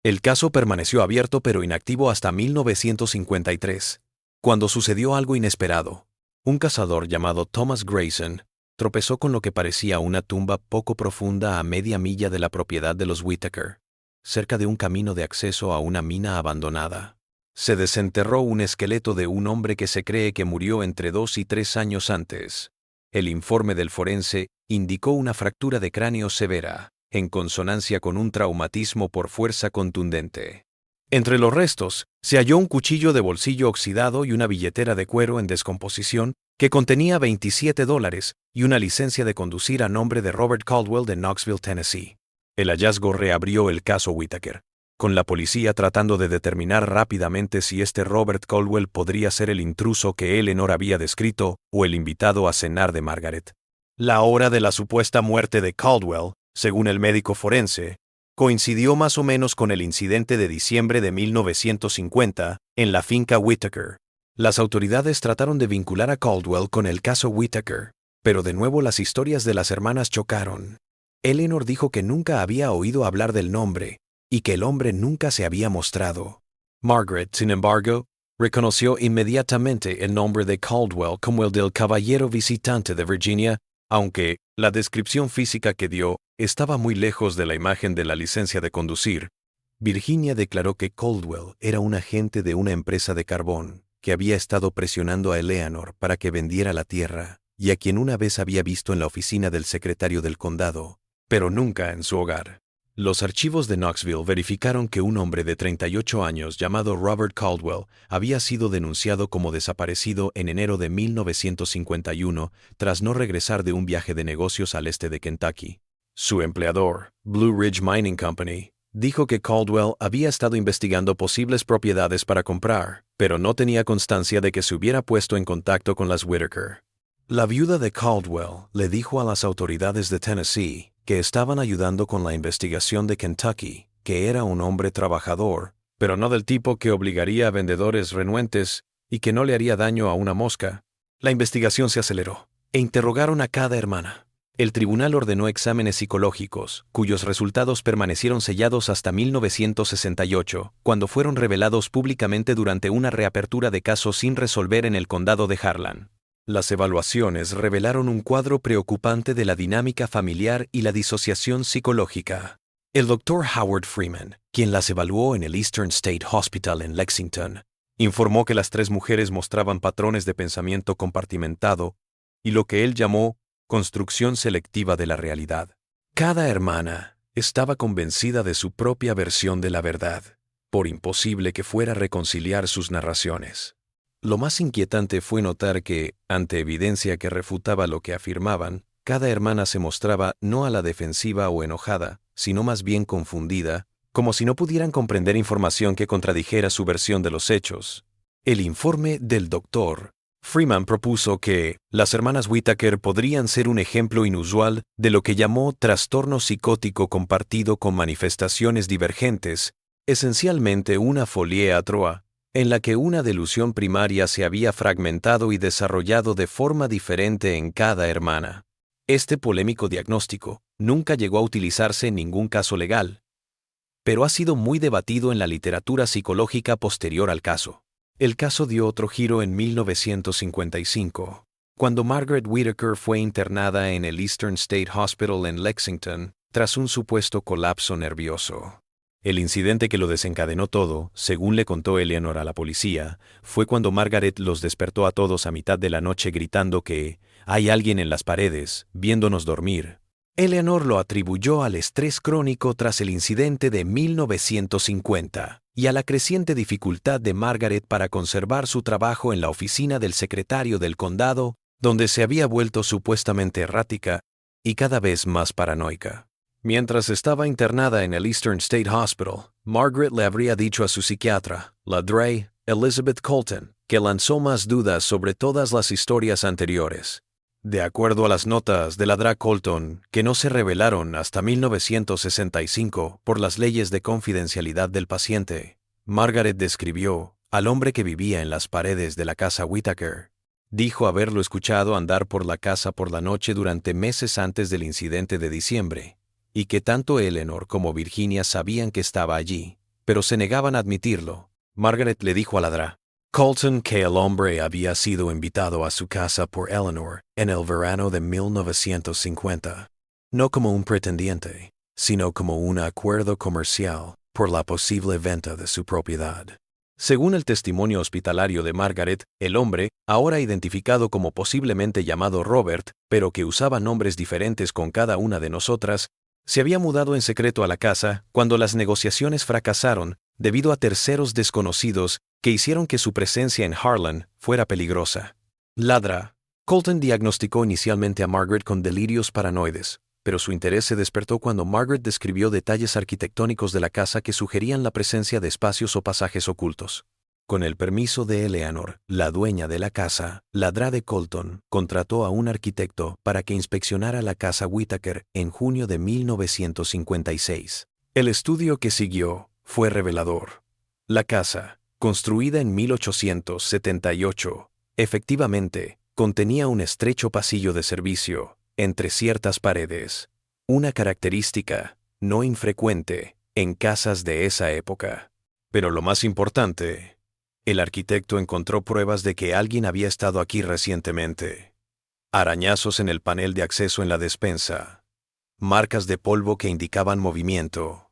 El caso permaneció abierto pero inactivo hasta 1953, cuando sucedió algo inesperado. Un cazador llamado Thomas Grayson tropezó con lo que parecía una tumba poco profunda a media milla de la propiedad de los Whittaker, cerca de un camino de acceso a una mina abandonada. Se desenterró un esqueleto de un hombre que se cree que murió entre 2 y 3 años antes. El informe del forense indicó una fractura de cráneo severa, en consonancia con un traumatismo por fuerza contundente. Entre los restos, se halló un cuchillo de bolsillo oxidado y una billetera de cuero en descomposición que contenía $27 y una licencia de conducir a nombre de Robert Caldwell de Knoxville, Tennessee. El hallazgo reabrió el caso Whittaker, con la policía tratando de determinar rápidamente si este Robert Caldwell podría ser el intruso que Eleanor había descrito o el invitado a cenar de Margaret. La hora de la supuesta muerte de Caldwell, según el médico forense, coincidió más o menos con el incidente de diciembre de 1950 en la finca Whittaker. Las autoridades trataron de vincular a Caldwell con el caso Whittaker, pero de nuevo las historias de las hermanas chocaron. Eleanor dijo que nunca había oído hablar del nombre y que el hombre nunca se había mostrado. Margaret, sin embargo, reconoció inmediatamente el nombre de Caldwell como el del caballero visitante de Virginia, aunque la descripción física que dio estaba muy lejos de la imagen de la licencia de conducir. Virginia declaró que Caldwell era un agente de una empresa de carbón que había estado presionando a Eleanor para que vendiera la tierra y a quien una vez había visto en la oficina del secretario del condado, pero nunca en su hogar. Los archivos de Knoxville verificaron que un hombre de 38 años llamado Robert Caldwell había sido denunciado como desaparecido en enero de 1951 tras no regresar de un viaje de negocios al este de Kentucky. Su empleador, Blue Ridge Mining Company, dijo que Caldwell había estado investigando posibles propiedades para comprar, pero no tenía constancia de que se hubiera puesto en contacto con las Whittaker. La viuda de Caldwell le dijo a las autoridades de Tennessee que estaban ayudando con la investigación de Kentucky, que era un hombre trabajador, pero no del tipo que obligaría a vendedores renuentes y que no le haría daño a una mosca. La investigación se aceleró e interrogaron a cada hermana. El tribunal ordenó exámenes psicológicos, cuyos resultados permanecieron sellados hasta 1968, cuando fueron revelados públicamente durante una reapertura de caso sin resolver en el condado de Harlan. Las evaluaciones revelaron un cuadro preocupante de la dinámica familiar y la disociación psicológica. El Dr. Howard Freeman, quien las evaluó en el Eastern State Hospital en Lexington, informó que las 3 mujeres mostraban patrones de pensamiento compartimentado y lo que él llamó construcción selectiva de la realidad. Cada hermana estaba convencida de su propia versión de la verdad, por imposible que fuera reconciliar sus narraciones. Lo más inquietante fue notar que, ante evidencia que refutaba lo que afirmaban, cada hermana se mostraba no a la defensiva o enojada, sino más bien confundida, como si no pudieran comprender información que contradijera su versión de los hechos. El informe del doctor Freeman propuso que las hermanas Whittaker podrían ser un ejemplo inusual de lo que llamó trastorno psicótico compartido con manifestaciones divergentes, esencialmente una folie à trois, en la que una delusión primaria se había fragmentado y desarrollado de forma diferente en cada hermana. Este polémico diagnóstico nunca llegó a utilizarse en ningún caso legal, pero ha sido muy debatido en la literatura psicológica posterior al caso. El caso dio otro giro en 1955, cuando Margaret Whittaker fue internada en el Eastern State Hospital en Lexington tras un supuesto colapso nervioso. El incidente que lo desencadenó todo, según le contó Eleanor a la policía, fue cuando Margaret los despertó a todos a mitad de la noche gritando que «hay alguien en las paredes, viéndonos dormir». Eleanor lo atribuyó al estrés crónico tras el incidente de 1950 y a la creciente dificultad de Margaret para conservar su trabajo en la oficina del secretario del condado, donde se había vuelto supuestamente errática y cada vez más paranoica. Mientras estaba internada en el Eastern State Hospital, Margaret le habría dicho a su psiquiatra, la Dre, Elizabeth Colton, que lanzó más dudas sobre todas las historias anteriores. De acuerdo a las notas de la Dra. Colton, que no se revelaron hasta 1965 por las leyes de confidencialidad del paciente, Margaret describió al hombre que vivía en las paredes de la casa Whittaker. Dijo haberlo escuchado andar por la casa por la noche durante meses antes del incidente de diciembre, y que tanto Eleanor como Virginia sabían que estaba allí, pero se negaban a admitirlo. Margaret le dijo a Ladra Colton que el hombre había sido invitado a su casa por Eleanor en el verano de 1950, no como un pretendiente, sino como un acuerdo comercial por la posible venta de su propiedad. Según el testimonio hospitalario de Margaret, el hombre, ahora identificado como posiblemente llamado Robert, pero que usaba nombres diferentes con cada una de nosotras, se había mudado en secreto a la casa cuando las negociaciones fracasaron debido a terceros desconocidos que hicieron que su presencia en Harlan fuera peligrosa. Ladra. Colton diagnosticó inicialmente a Margaret con delirios paranoides, pero su interés se despertó cuando Margaret describió detalles arquitectónicos de la casa que sugerían la presencia de espacios o pasajes ocultos. Con el permiso de Eleanor, la dueña de la casa, Ladra de Colton contrató a un arquitecto para que inspeccionara la casa Whittaker en junio de 1956. El estudio que siguió fue revelador. La casa, construida en 1878, efectivamente, contenía un estrecho pasillo de servicio entre ciertas paredes, una característica no infrecuente en casas de esa época. Pero lo más importante, el arquitecto encontró pruebas de que alguien había estado aquí recientemente. Arañazos en el panel de acceso en la despensa, marcas de polvo que indicaban movimiento,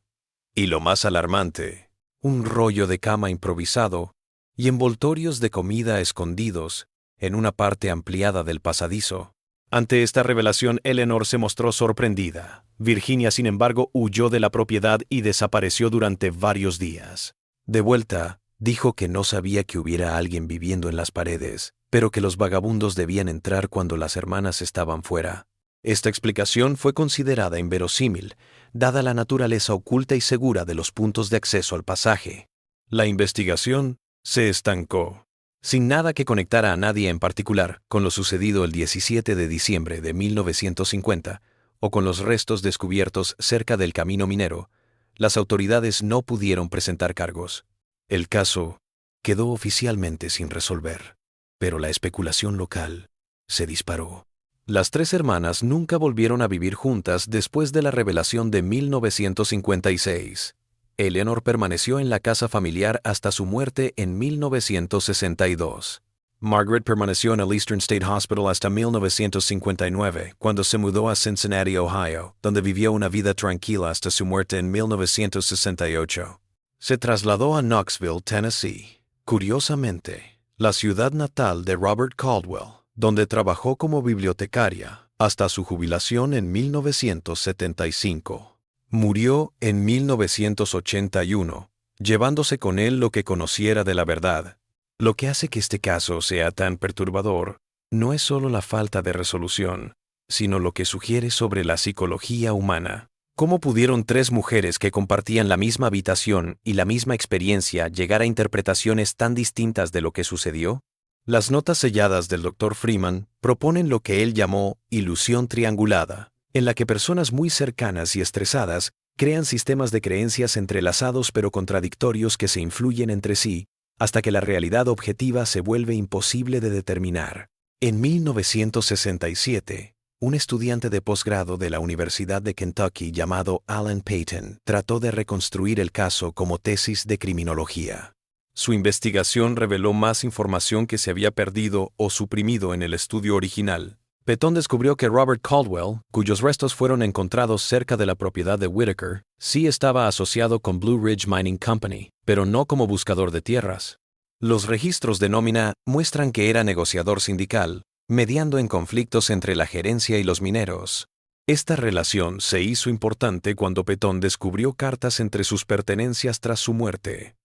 y lo más alarmante, un rollo de cama improvisado y envoltorios de comida escondidos en una parte ampliada del pasadizo. Ante esta revelación, Eleanor se mostró sorprendida. Virginia, sin embargo, huyó de la propiedad y desapareció durante varios días. De vuelta, dijo que no sabía que hubiera alguien viviendo en las paredes, pero que los vagabundos debían entrar cuando las hermanas estaban fuera. Esta explicación fue considerada inverosímil, dada la naturaleza oculta y segura de los puntos de acceso al pasaje. La investigación se estancó, sin nada que conectara a nadie en particular con lo sucedido el 17 de diciembre de 1950 o con los restos descubiertos cerca del camino minero. Las autoridades no pudieron presentar cargos. El caso quedó oficialmente sin resolver, pero la especulación local se disparó. Las tres hermanas nunca volvieron a vivir juntas después de la revelación de 1956. Eleanor permaneció en la casa familiar hasta su muerte en 1962. Margaret permaneció en el Eastern State Hospital hasta 1959, cuando se mudó a Cincinnati, Ohio, donde vivió una vida tranquila hasta su muerte en 1968. Se trasladó a Knoxville, Tennessee, curiosamente, la ciudad natal de Robert Caldwell, donde trabajó como bibliotecaria hasta su jubilación en 1975. Murió en 1981, llevándose con él lo que conociera de la verdad. Lo que hace que este caso sea tan perturbador no es solo la falta de resolución, sino lo que sugiere sobre la psicología humana. ¿Cómo pudieron tres mujeres que compartían la misma habitación y la misma experiencia llegar a interpretaciones tan distintas de lo que sucedió? Las notas selladas del Dr. Freeman proponen lo que él llamó ilusión triangulada, en la que personas muy cercanas y estresadas crean sistemas de creencias entrelazados pero contradictorios que se influyen entre sí, hasta que la realidad objetiva se vuelve imposible de determinar. En 1967, un estudiante de posgrado de la Universidad de Kentucky llamado Alan Payton trató de reconstruir el caso como tesis de criminología. Su investigación reveló más información que se había perdido o suprimido en el estudio original. Payton descubrió que Robert Caldwell, cuyos restos fueron encontrados cerca de la propiedad de Whittaker, sí estaba asociado con Blue Ridge Mining Company, pero no como buscador de tierras. Los registros de nómina muestran que era negociador sindical, mediando en conflictos entre la gerencia y los mineros. Esta relación se hizo importante cuando Payton descubrió cartas entre sus pertenencias tras su muerte.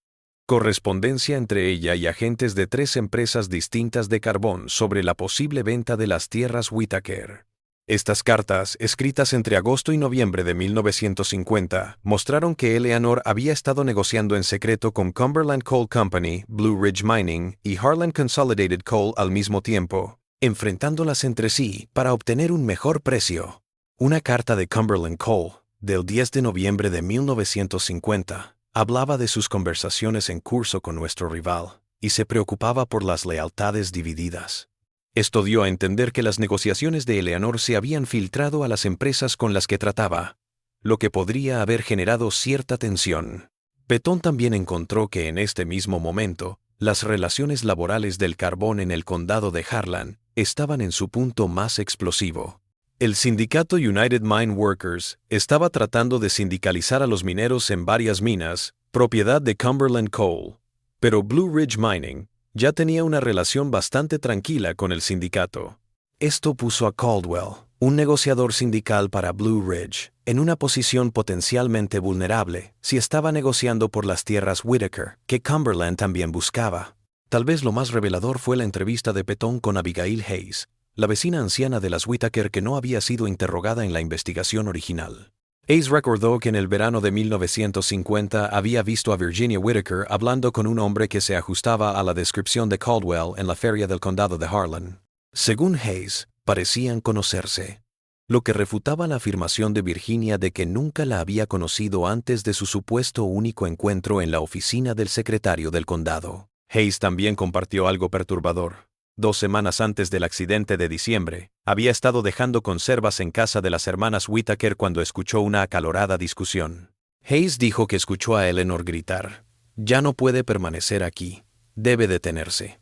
Correspondencia entre ella y agentes de tres empresas distintas de carbón sobre la posible venta de las tierras Whittaker. Estas cartas, escritas entre agosto y noviembre de 1950, mostraron que Eleanor había estado negociando en secreto con Cumberland Coal Company, Blue Ridge Mining y Harlan Consolidated Coal al mismo tiempo, enfrentándolas entre sí para obtener un mejor precio. Una carta de Cumberland Coal, del 10 de noviembre de 1950, hablaba de sus conversaciones en curso con nuestro rival y se preocupaba por las lealtades divididas. Esto dio a entender que las negociaciones de Eleanor se habían filtrado a las empresas con las que trataba, lo que podría haber generado cierta tensión. Petón también encontró que en este mismo momento, las relaciones laborales del carbón en el condado de Harlan estaban en su punto más explosivo. El sindicato United Mine Workers estaba tratando de sindicalizar a los mineros en varias minas, propiedad de Cumberland Coal, pero Blue Ridge Mining ya tenía una relación bastante tranquila con el sindicato. Esto puso a Caldwell, un negociador sindical para Blue Ridge, en una posición potencialmente vulnerable si estaba negociando por las tierras Whitaker, que Cumberland también buscaba. Tal vez lo más revelador fue la entrevista de Petón con Abigail Hayes, la vecina anciana de las Whitaker que no había sido interrogada en la investigación original. Hayes recordó que en el verano de 1950 había visto a Virginia Whitaker hablando con un hombre que se ajustaba a la descripción de Caldwell en la feria del condado de Harlan. Según Hayes, parecían conocerse, lo que refutaba la afirmación de Virginia de que nunca la había conocido antes de su supuesto único encuentro en la oficina del secretario del condado. Hayes también compartió algo perturbador. 2 semanas antes del accidente de diciembre, había estado dejando conservas en casa de las hermanas Whitaker cuando escuchó una acalorada discusión. Hayes dijo que escuchó a Eleanor gritar: «Ya no puede permanecer aquí. Debe detenerse».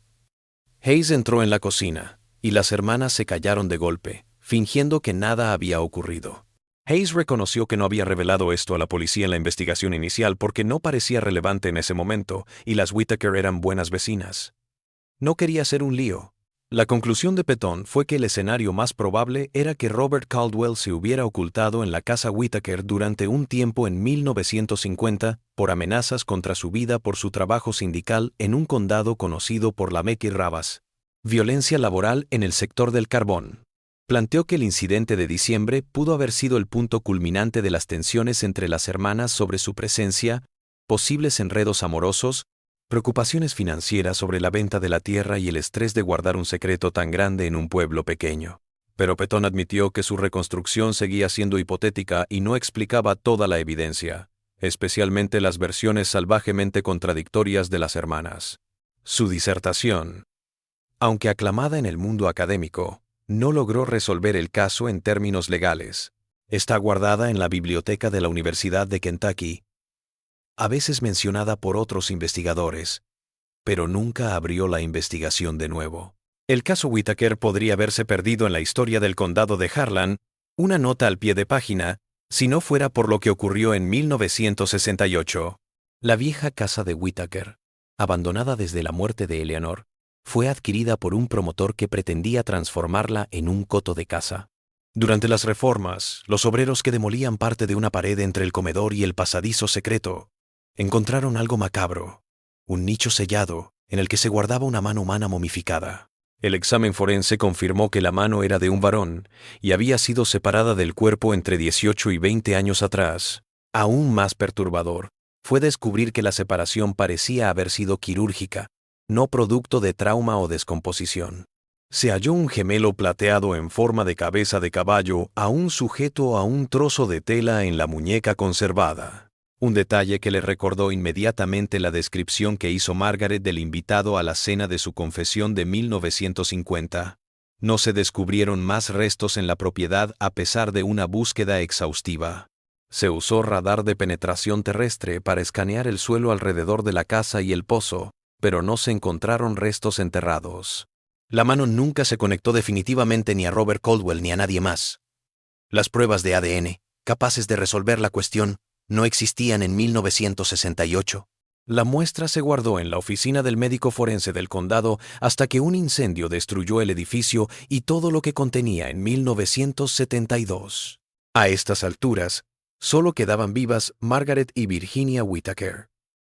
Hayes entró en la cocina, y las hermanas se callaron de golpe, fingiendo que nada había ocurrido. Hayes reconoció que no había revelado esto a la policía en la investigación inicial porque no parecía relevante en ese momento y las Whitaker eran buenas vecinas. No quería hacer un lío. La conclusión de Petón fue que el escenario más probable era que Robert Caldwell se hubiera ocultado en la casa Whitaker durante un tiempo en 1950 por amenazas contra su vida por su trabajo sindical en un condado conocido por la Mecky Rabas. Violencia laboral en el sector del carbón. Planteó que el incidente de diciembre pudo haber sido el punto culminante de las tensiones entre las hermanas sobre su presencia, posibles enredos amorosos, preocupaciones financieras sobre la venta de la tierra y el estrés de guardar un secreto tan grande en un pueblo pequeño. Pero Petón admitió que su reconstrucción seguía siendo hipotética y no explicaba toda la evidencia, especialmente las versiones salvajemente contradictorias de las hermanas. Su disertación, aunque aclamada en el mundo académico, no logró resolver el caso en términos legales. Está guardada en la biblioteca de la Universidad de Kentucky, a veces mencionada por otros investigadores, pero nunca abrió la investigación de nuevo. El caso Whitaker podría haberse perdido en la historia del condado de Harlan, una nota al pie de página, si no fuera por lo que ocurrió en 1968. La vieja casa de Whitaker, abandonada desde la muerte de Eleanor, fue adquirida por un promotor que pretendía transformarla en un coto de caza. Durante las reformas, los obreros que demolían parte de una pared entre el comedor y el pasadizo secreto encontraron algo macabro, un nicho sellado en el que se guardaba una mano humana momificada. El examen forense confirmó que la mano era de un varón y había sido separada del cuerpo entre 18 y 20 años atrás. Aún más perturbador fue descubrir que la separación parecía haber sido quirúrgica, no producto de trauma o descomposición. Se halló un gemelo plateado en forma de cabeza de caballo aún sujeto a un trozo de tela en la muñeca conservada. Un detalle que le recordó inmediatamente la descripción que hizo Margaret del invitado a la cena de su confesión de 1950. No se descubrieron más restos en la propiedad a pesar de una búsqueda exhaustiva. Se usó radar de penetración terrestre para escanear el suelo alrededor de la casa y el pozo, pero no se encontraron restos enterrados. La mano nunca se conectó definitivamente ni a Robert Caldwell ni a nadie más. Las pruebas de ADN, capaces de resolver la cuestión, no existían en 1968. La muestra se guardó en la oficina del médico forense del condado hasta que un incendio destruyó el edificio y todo lo que contenía en 1972. A estas alturas, solo quedaban vivas Margaret y Virginia Whitaker.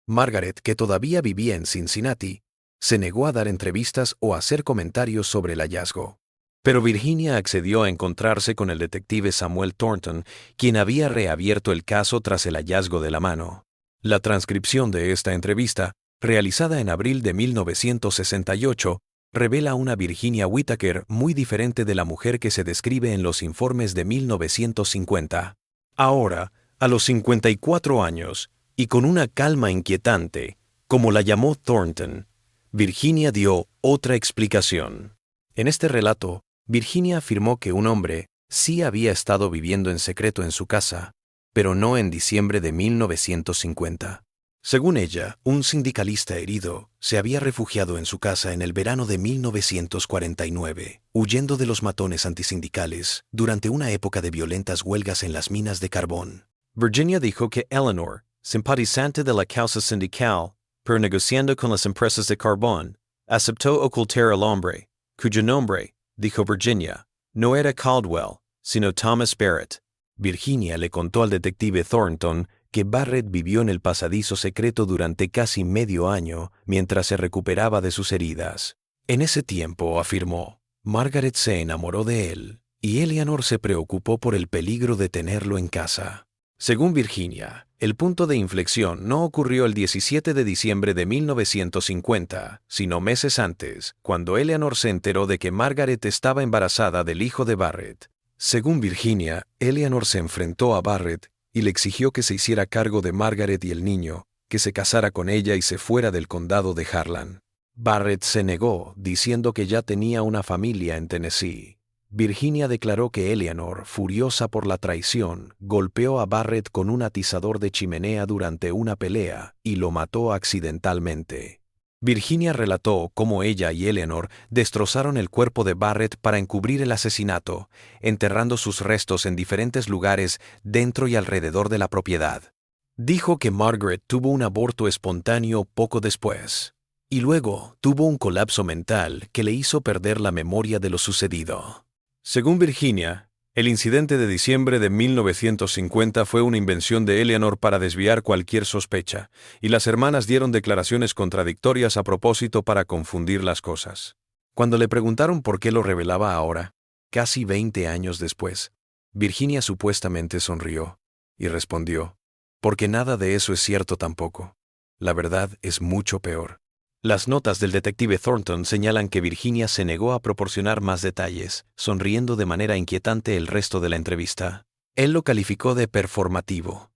Margaret, que todavía vivía en Cincinnati, se negó a dar entrevistas o a hacer comentarios sobre el hallazgo. Pero Virginia accedió a encontrarse con el detective Samuel Thornton, quien había reabierto el caso tras el hallazgo de la mano. La transcripción de esta entrevista, realizada en abril de 1968, revela una Virginia Whitaker muy diferente de la mujer que se describe en los informes de 1950. Ahora, a los 54 años, y con una calma inquietante, como la llamó Thornton, Virginia dio otra explicación. En este relato, Virginia afirmó que un hombre sí había estado viviendo en secreto en su casa, pero no en diciembre de 1950. Según ella, un sindicalista herido se había refugiado en su casa en el verano de 1949, huyendo de los matones antisindicales durante una época de violentas huelgas en las minas de carbón. Virginia dijo que Eleanor, simpatizante de la causa sindical, pero negociando con las empresas de carbón, aceptó ocultar al hombre, cuyo nombre, dijo Virginia, no era Caldwell, sino Thomas Barrett. Virginia le contó al detective Thornton que Barrett vivió en el pasadizo secreto durante casi medio año mientras se recuperaba de sus heridas. En ese tiempo, afirmó, Margaret se enamoró de él, y Eleanor se preocupó por el peligro de tenerlo en casa. Según Virginia, el punto de inflexión no ocurrió el 17 de diciembre de 1950, sino meses antes, cuando Eleanor se enteró de que Margaret estaba embarazada del hijo de Barrett. Según Virginia, Eleanor se enfrentó a Barrett y le exigió que se hiciera cargo de Margaret y el niño, que se casara con ella y se fuera del condado de Harlan. Barrett se negó, diciendo que ya tenía una familia en Tennessee. Virginia declaró que Eleanor, furiosa por la traición, golpeó a Barrett con un atizador de chimenea durante una pelea y lo mató accidentalmente. Virginia relató cómo ella y Eleanor destrozaron el cuerpo de Barrett para encubrir el asesinato, enterrando sus restos en diferentes lugares dentro y alrededor de la propiedad. Dijo que Margaret tuvo un aborto espontáneo poco después, y luego tuvo un colapso mental que le hizo perder la memoria de lo sucedido. Según Virginia, el incidente de diciembre de 1950 fue una invención de Eleanor para desviar cualquier sospecha, y las hermanas dieron declaraciones contradictorias a propósito para confundir las cosas. Cuando le preguntaron por qué lo revelaba ahora, casi 20 años después, Virginia supuestamente sonrió y respondió, porque nada de eso es cierto tampoco. La verdad es mucho peor. Las notas del detective Thornton señalan que Virginia se negó a proporcionar más detalles, sonriendo de manera inquietante el resto de la entrevista. Él lo calificó de performativo,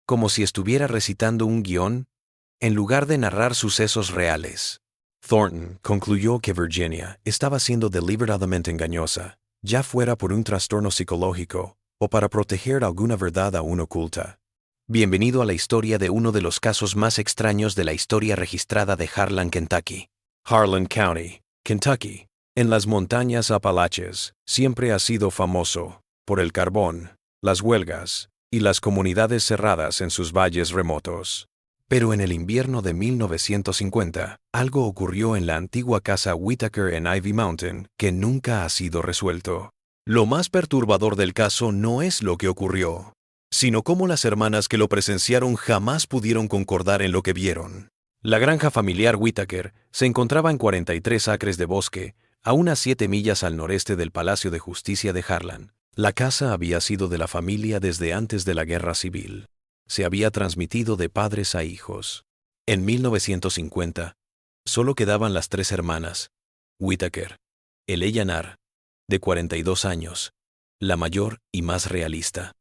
como si estuviera recitando un guión, en lugar de narrar sucesos reales. Thornton concluyó que Virginia estaba siendo deliberadamente engañosa, ya fuera por un trastorno psicológico o para proteger alguna verdad aún oculta. Bienvenido a la historia de uno de los casos más extraños de la historia registrada de Harlan, Kentucky. Harlan County, Kentucky, en las montañas Apalaches, siempre ha sido famoso por el carbón, las huelgas y las comunidades cerradas en sus valles remotos. Pero en el invierno de 1950, algo ocurrió en la antigua casa Whitaker en Ivy Mountain que nunca ha sido resuelto. Lo más perturbador del caso no es lo que ocurrió, sino cómo las hermanas que lo presenciaron jamás pudieron concordar en lo que vieron. La granja familiar Whitaker se encontraba en 43 acres de bosque, a unas 7 millas al noreste del Palacio de Justicia de Harlan. La casa había sido de la familia desde antes de la Guerra Civil. Se había transmitido de padres a hijos. En 1950, solo quedaban las 3 hermanas. Whitaker, Eleanor, de 42 años, la mayor y más realista.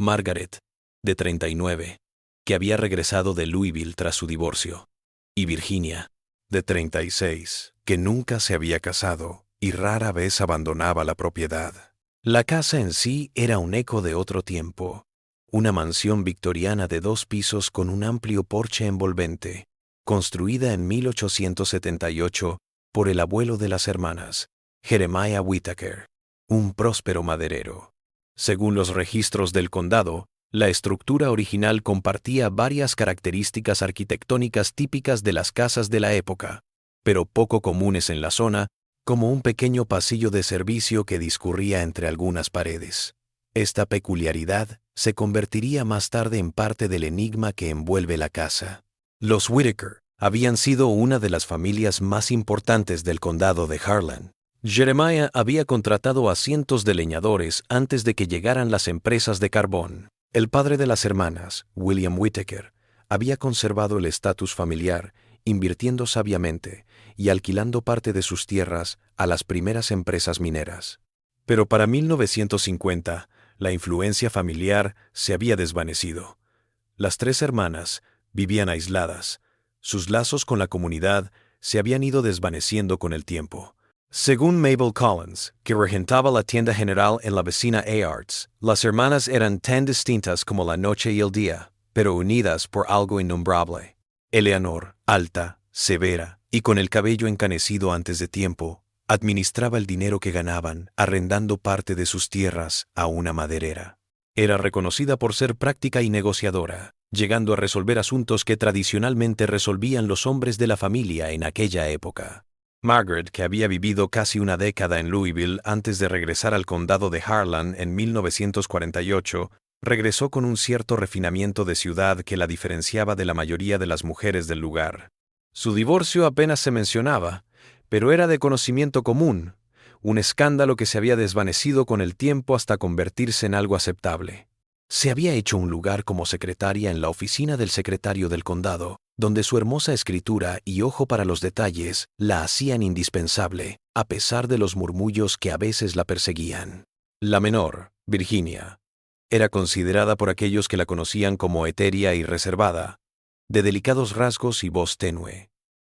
Margaret, de 39, que había regresado de Louisville tras su divorcio, y Virginia, de 36, que nunca se había casado y rara vez abandonaba la propiedad. La casa en sí era un eco de otro tiempo, una mansión victoriana de 2 pisos con un amplio porche envolvente, construida en 1878 por el abuelo de las hermanas, Jeremiah Whitaker, un próspero maderero. Según los registros del condado, la estructura original compartía varias características arquitectónicas típicas de las casas de la época, pero poco comunes en la zona, como un pequeño pasillo de servicio que discurría entre algunas paredes. Esta peculiaridad se convertiría más tarde en parte del enigma que envuelve la casa. Los Whitaker habían sido una de las familias más importantes del condado de Harlan. Jeremiah había contratado a cientos de leñadores antes de que llegaran las empresas de carbón. El padre de las hermanas, William Whitaker, había conservado el estatus familiar, invirtiendo sabiamente y alquilando parte de sus tierras a las primeras empresas mineras. Pero para 1950, la influencia familiar se había desvanecido. Las 3 hermanas vivían aisladas. Sus lazos con la comunidad se habían ido desvaneciendo con el tiempo. Según Mabel Collins, que regentaba la tienda general en la vecina A-Arts, las hermanas eran tan distintas como la noche y el día, pero unidas por algo innombrable. Eleanor, alta, severa y con el cabello encanecido antes de tiempo, administraba el dinero que ganaban, arrendando parte de sus tierras a una maderera. Era reconocida por ser práctica y negociadora, llegando a resolver asuntos que tradicionalmente resolvían los hombres de la familia en aquella época. Margaret, que había vivido casi una década en Louisville antes de regresar al condado de Harlan en 1948, regresó con un cierto refinamiento de ciudad que la diferenciaba de la mayoría de las mujeres del lugar. Su divorcio apenas se mencionaba, pero era de conocimiento común, un escándalo que se había desvanecido con el tiempo hasta convertirse en algo aceptable. Se había hecho un lugar como secretaria en la oficina del secretario del condado, donde su hermosa escritura y ojo para los detalles la hacían indispensable, a pesar de los murmullos que a veces la perseguían. La menor, Virginia, era considerada por aquellos que la conocían como etérea y reservada, de delicados rasgos y voz tenue.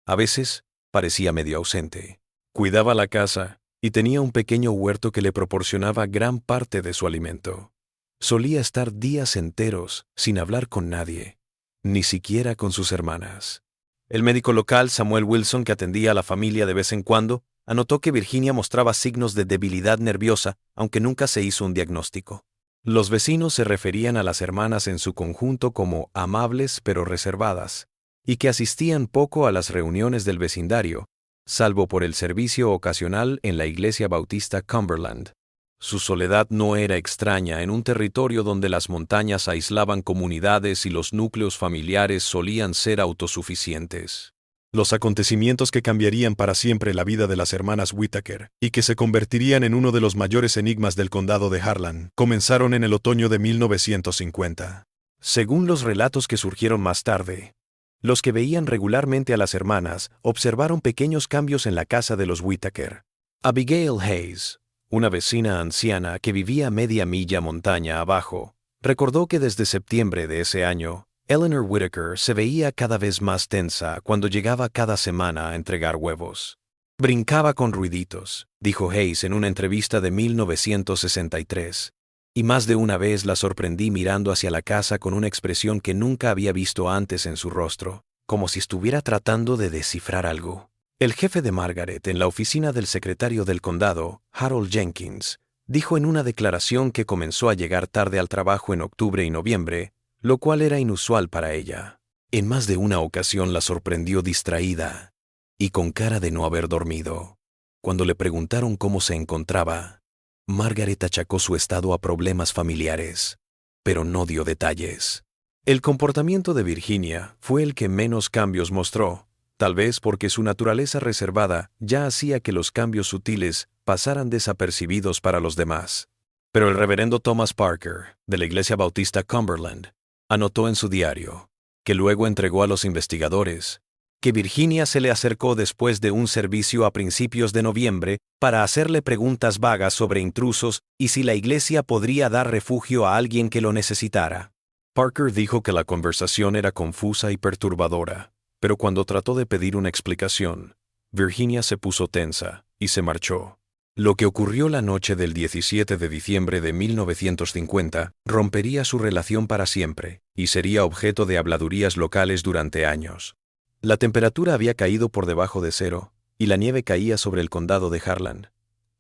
A veces parecía medio ausente. Cuidaba la casa y tenía un pequeño huerto que le proporcionaba gran parte de su alimento. Solía estar días enteros sin hablar con nadie, ni siquiera con sus hermanas. El médico local, Samuel Wilson, que atendía a la familia de vez en cuando, anotó que Virginia mostraba signos de debilidad nerviosa, aunque nunca se hizo un diagnóstico. Los vecinos se referían a las hermanas en su conjunto como amables pero reservadas, y que asistían poco a las reuniones del vecindario, salvo por el servicio ocasional en la iglesia bautista Cumberland. Su soledad no era extraña en un territorio donde las montañas aislaban comunidades y los núcleos familiares solían ser autosuficientes. Los acontecimientos que cambiarían para siempre la vida de las hermanas Whittaker y que se convertirían en uno de los mayores enigmas del condado de Harlan comenzaron en el otoño de 1950. Según los relatos que surgieron más tarde, los que veían regularmente a las hermanas observaron pequeños cambios en la casa de los Whittaker. Abigail Hayes, una vecina anciana que vivía media milla montaña abajo, recordó que desde septiembre de ese año, Eleanor Whittaker se veía cada vez más tensa cuando llegaba cada semana a entregar huevos. Brincaba con ruiditos, dijo Hayes en una entrevista de 1963, y más de una vez la sorprendí mirando hacia la casa con una expresión que nunca había visto antes en su rostro, como si estuviera tratando de descifrar algo. El jefe de Margaret en la oficina del secretario del condado, Harold Jenkins, dijo en una declaración que comenzó a llegar tarde al trabajo en octubre y noviembre, lo cual era inusual para ella. En más de una ocasión la sorprendió distraída y con cara de no haber dormido. Cuando le preguntaron cómo se encontraba, Margaret achacó su estado a problemas familiares, pero no dio detalles. El comportamiento de Virginia fue el que menos cambios mostró, tal vez porque su naturaleza reservada ya hacía que los cambios sutiles pasaran desapercibidos para los demás. Pero el reverendo Thomas Parker, de la iglesia bautista Cumberland, anotó en su diario, que luego entregó a los investigadores, que Virginia se le acercó después de un servicio a principios de noviembre para hacerle preguntas vagas sobre intrusos y si la iglesia podría dar refugio a alguien que lo necesitara. Parker dijo que la conversación era confusa y perturbadora, pero cuando trató de pedir una explicación, Virginia se puso tensa y se marchó. Lo que ocurrió la noche del 17 de diciembre de 1950 rompería su relación para siempre y sería objeto de habladurías locales durante años. La temperatura había caído por debajo de cero y la nieve caía sobre el condado de Harlan.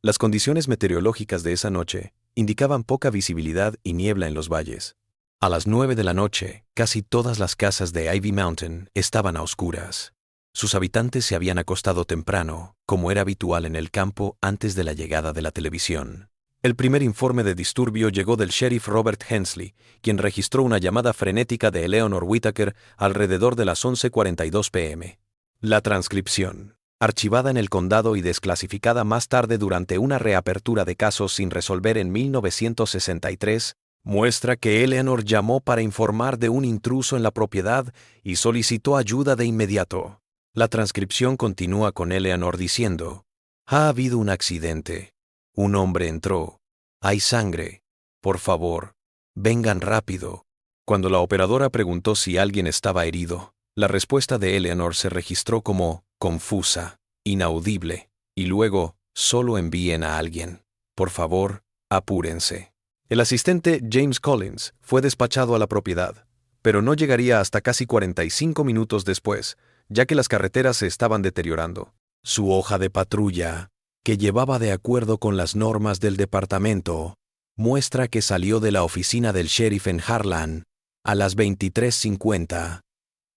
Las condiciones meteorológicas de esa noche indicaban poca visibilidad y niebla en los valles. A las 9 de la noche, casi todas las casas de Ivy Mountain estaban a oscuras. Sus habitantes se habían acostado temprano, como era habitual en el campo antes de la llegada de la televisión. El primer informe de disturbio llegó del sheriff Robert Hensley, quien registró una llamada frenética de Eleanor Whittaker alrededor de las 11:42 p.m. La transcripción, archivada en el condado y desclasificada más tarde durante una reapertura de casos sin resolver en 1963, muestra que Eleanor llamó para informar de un intruso en la propiedad y solicitó ayuda de inmediato. La transcripción continúa con Eleanor diciendo: «Ha habido un accidente. Un hombre entró. Hay sangre. Por favor, vengan rápido». Cuando la operadora preguntó si alguien estaba herido, la respuesta de Eleanor se registró como confusa, inaudible, y luego, «Solo envíen a alguien. Por favor, apúrense». El asistente James Collins fue despachado a la propiedad, pero no llegaría hasta casi 45 minutos después, ya que las carreteras se estaban deteriorando. Su hoja de patrulla, que llevaba de acuerdo con las normas del departamento, muestra que salió de la oficina del sheriff en Harlan a las 23:50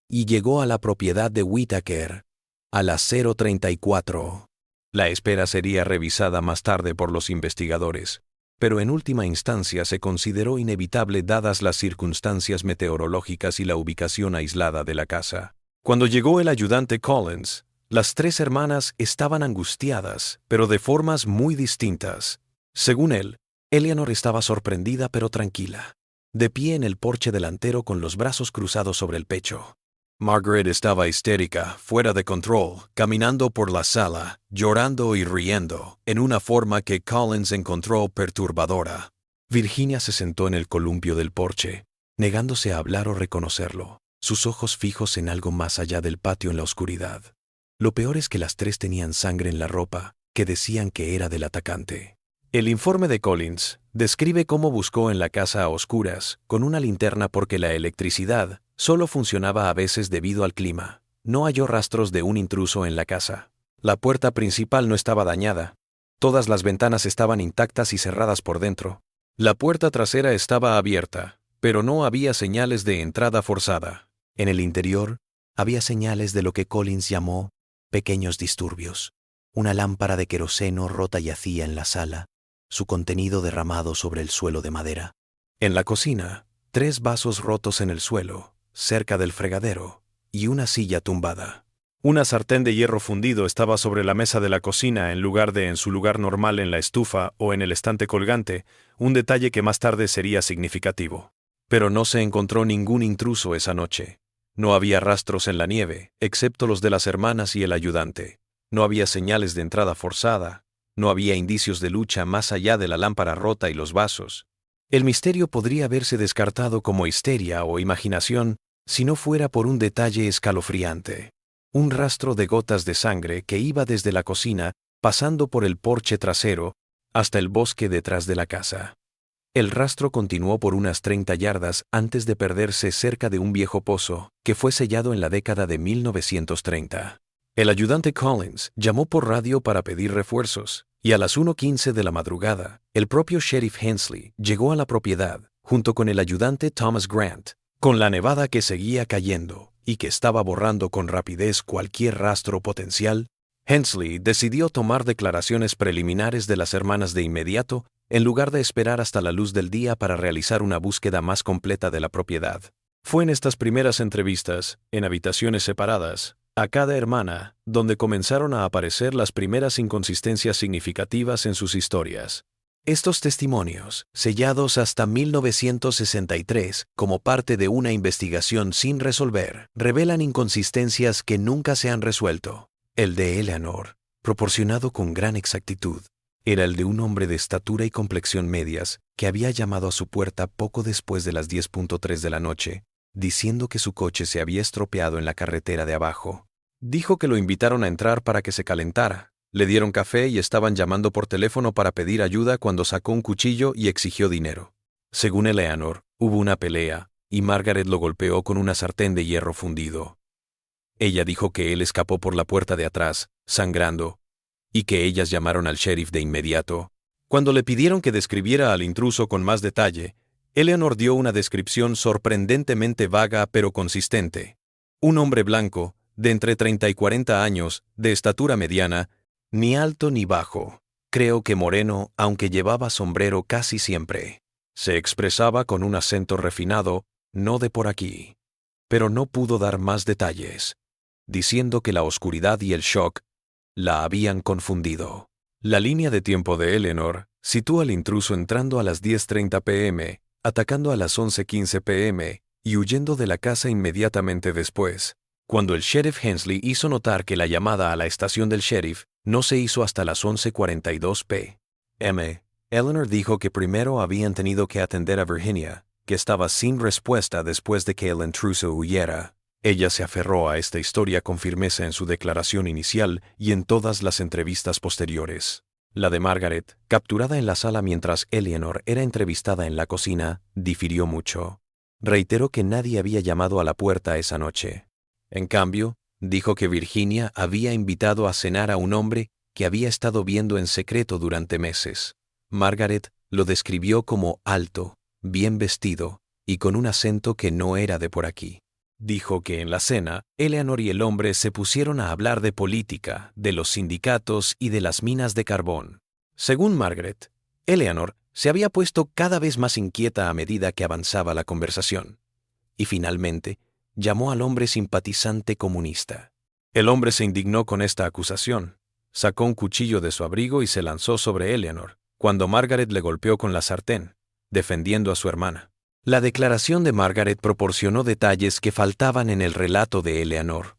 y llegó a la propiedad de Whitaker a las 0:34. La espera sería revisada más tarde por los investigadores, pero en última instancia se consideró inevitable dadas las circunstancias meteorológicas y la ubicación aislada de la casa. Cuando llegó el ayudante Collins, las tres hermanas estaban angustiadas, pero de formas muy distintas. Según él, Eleanor estaba sorprendida pero tranquila, de pie en el porche delantero con los brazos cruzados sobre el pecho. Margaret estaba histérica, fuera de control, caminando por la sala, llorando y riendo, en una forma que Collins encontró perturbadora. Virginia se sentó en el columpio del porche, negándose a hablar o reconocerlo, sus ojos fijos en algo más allá del patio en la oscuridad. Lo peor es que las tres tenían sangre en la ropa, que decían que era del atacante. El informe de Collins describe cómo buscó en la casa a oscuras, con una linterna porque la electricidad solo funcionaba a veces debido al clima. No halló rastros de un intruso en la casa. La puerta principal no estaba dañada. Todas las ventanas estaban intactas y cerradas por dentro. La puerta trasera estaba abierta, pero no había señales de entrada forzada. En el interior, había señales de lo que Collins llamó pequeños disturbios. Una lámpara de queroseno rota yacía en la sala, su contenido derramado sobre el suelo de madera. En la cocina, 3 vasos rotos en el suelo, cerca del fregadero, y una silla tumbada. Una sartén de hierro fundido estaba sobre la mesa de la cocina en lugar de en su lugar normal en la estufa o en el estante colgante, un detalle que más tarde sería significativo. Pero no se encontró ningún intruso esa noche. No había rastros en la nieve, excepto los de las hermanas y el ayudante. No había señales de entrada forzada. No había indicios de lucha más allá de la lámpara rota y los vasos. El misterio podría haberse descartado como histeria o imaginación si no fuera por un detalle escalofriante. Un rastro de gotas de sangre que iba desde la cocina, pasando por el porche trasero, hasta el bosque detrás de la casa. El rastro continuó por unas 30 yardas antes de perderse cerca de un viejo pozo que fue sellado en la década de 1930. El ayudante Collins llamó por radio para pedir refuerzos, y a las 1:15 de la madrugada, el propio sheriff Hensley llegó a la propiedad, junto con el ayudante Thomas Grant, con la nevada que seguía cayendo y que estaba borrando con rapidez cualquier rastro potencial. Hensley decidió tomar declaraciones preliminares de las hermanas de inmediato, en lugar de esperar hasta la luz del día para realizar una búsqueda más completa de la propiedad. Fue en estas primeras entrevistas, en habitaciones separadas, a cada hermana, donde comenzaron a aparecer las primeras inconsistencias significativas en sus historias. Estos testimonios, sellados hasta 1963 como parte de una investigación sin resolver, revelan inconsistencias que nunca se han resuelto. El de Eleanor, proporcionado con gran exactitud, era el de un hombre de estatura y complexión medias que había llamado a su puerta poco después de las 10:03 de la noche, diciendo que su coche se había estropeado en la carretera de abajo. Dijo que lo invitaron a entrar para que se calentara. Le dieron café y estaban llamando por teléfono para pedir ayuda cuando sacó un cuchillo y exigió dinero. Según Eleanor, hubo una pelea, y Margaret lo golpeó con una sartén de hierro fundido. Ella dijo que él escapó por la puerta de atrás, sangrando, y que ellas llamaron al sheriff de inmediato. Cuando le pidieron que describiera al intruso con más detalle, Eleanor dio una descripción sorprendentemente vaga pero consistente. Un hombre blanco, de entre 30 y 40 años, de estatura mediana, ni alto ni bajo, creo que moreno, aunque llevaba sombrero casi siempre. Se expresaba con un acento refinado, no de por aquí. Pero no pudo dar más detalles, diciendo que la oscuridad y el shock la habían confundido. La línea de tiempo de Eleanor sitúa al intruso entrando a las 10:30 p.m., atacando a las 11:15 p.m. y huyendo de la casa inmediatamente después. Cuando el sheriff Hensley hizo notar que la llamada a la estación del sheriff no se hizo hasta las 11:42 p.m., Eleanor dijo que primero habían tenido que atender a Virginia, que estaba sin respuesta después de que el intruso huyera. Ella se aferró a esta historia con firmeza en su declaración inicial y en todas las entrevistas posteriores. La de Margaret, capturada en la sala mientras Eleanor era entrevistada en la cocina, difirió mucho. Reiteró que nadie había llamado a la puerta esa noche. En cambio, dijo que Virginia había invitado a cenar a un hombre que había estado viendo en secreto durante meses. Margaret lo describió como alto, bien vestido y con un acento que no era de por aquí. Dijo que en la cena, Eleanor y el hombre se pusieron a hablar de política, de los sindicatos y de las minas de carbón. Según Margaret, Eleanor se había puesto cada vez más inquieta a medida que avanzaba la conversación. Y finalmente, llamó al hombre simpatizante comunista. El hombre se indignó con esta acusación. Sacó un cuchillo de su abrigo y se lanzó sobre Eleanor, cuando Margaret le golpeó con la sartén, defendiendo a su hermana. La declaración de Margaret proporcionó detalles que faltaban en el relato de Eleanor.